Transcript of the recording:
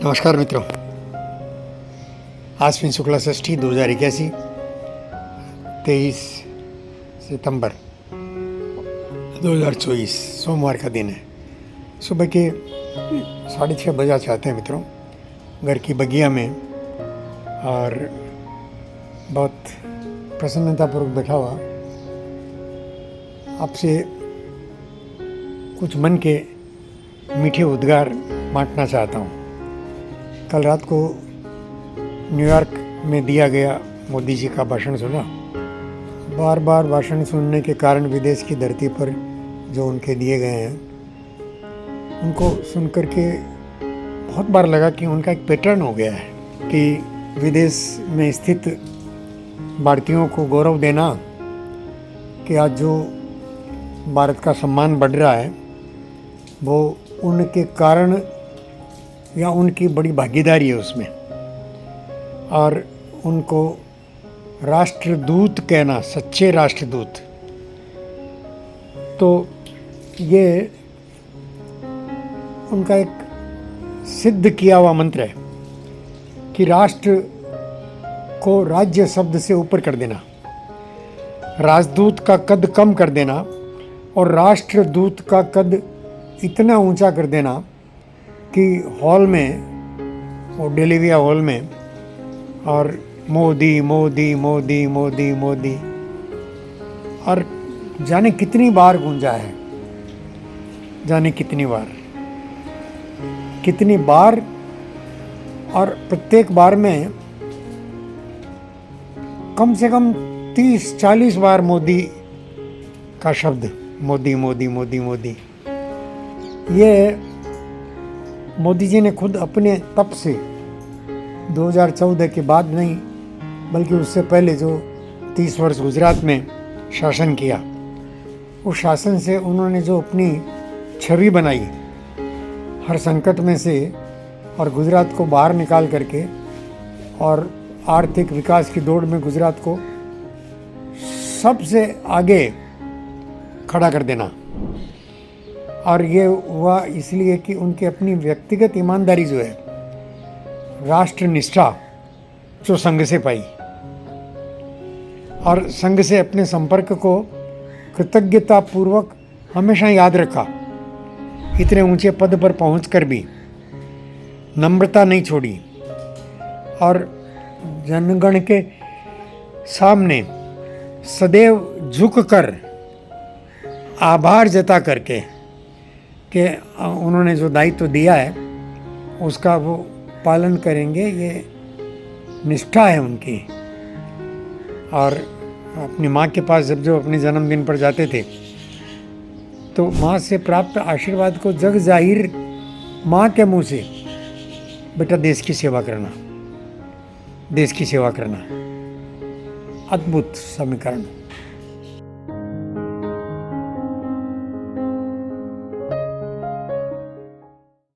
नमस्कार मित्रों, आश्विन शुक्ला षष्ठी 2081 23 सितंबर 2024 सोमवार का दिन है। सुबह के 6:30 बजा चाहते हैं मित्रों, घर की बगिया में, और बहुत प्रसन्नतापूर्वक बैठा हुआ आपसे कुछ मन के मीठे उद्गार बांटना चाहता हूँ। कल रात को न्यूयॉर्क में दिया गया मोदी जी का भाषण सुना। बार बार भाषण सुनने के कारण विदेश की धरती पर जो उनके दिए गए हैं, उनको सुन कर के बहुत बार लगा कि उनका एक पैटर्न हो गया है कि विदेश में स्थित भारतीयों को गौरव देना कि आज जो भारत का सम्मान बढ़ रहा है वो उनके कारण या उनकी बड़ी भागीदारी है उसमें, और उनको राष्ट्रदूत कहना, सच्चे राष्ट्रदूत। तो ये उनका एक सिद्ध किया हुआ मंत्र है कि राष्ट्र को राज्य शब्द से ऊपर कर देना, राजदूत का कद कम कर देना और राष्ट्रदूत का कद इतना ऊंचा कर देना कि हॉल में, वो डेलीविया हॉल में, और मोदी मोदी मोदी मोदी मोदी और जाने कितनी बार गूंजा है, जाने कितनी बार, और प्रत्येक बार में कम से कम 30-40 बार मोदी का शब्द, मोदी मोदी मोदी मोदी। ये मोदी जी ने खुद अपने तप से 2014 के बाद नहीं, बल्कि उससे पहले जो 30 वर्ष गुजरात में शासन किया, उस शासन से उन्होंने जो अपनी छवि बनाई हर संकट में से, और गुजरात को बाहर निकाल करके और आर्थिक विकास की दौड़ में गुजरात को सबसे आगे खड़ा कर देना। और ये हुआ इसलिए कि उनकी अपनी व्यक्तिगत ईमानदारी जो है, राष्ट्र निष्ठा जो संघ से पाई, और संघ से अपने संपर्क को कृतज्ञतापूर्वक हमेशा याद रखा। इतने ऊंचे पद पर पहुंचकर भी नम्रता नहीं छोड़ी, और जनगण के सामने सदैव झुककर आभार जता करके कि उन्होंने जो दायित्व दिया है उसका वो पालन करेंगे, ये निष्ठा है उनकी। और अपनी माँ के पास जब जो अपने जन्मदिन पर जाते थे तो माँ से प्राप्त आशीर्वाद को जग जाहिर माँ के मुँह से, बेटा देश की सेवा करना, देश की सेवा करना। अद्भुत समीकरण।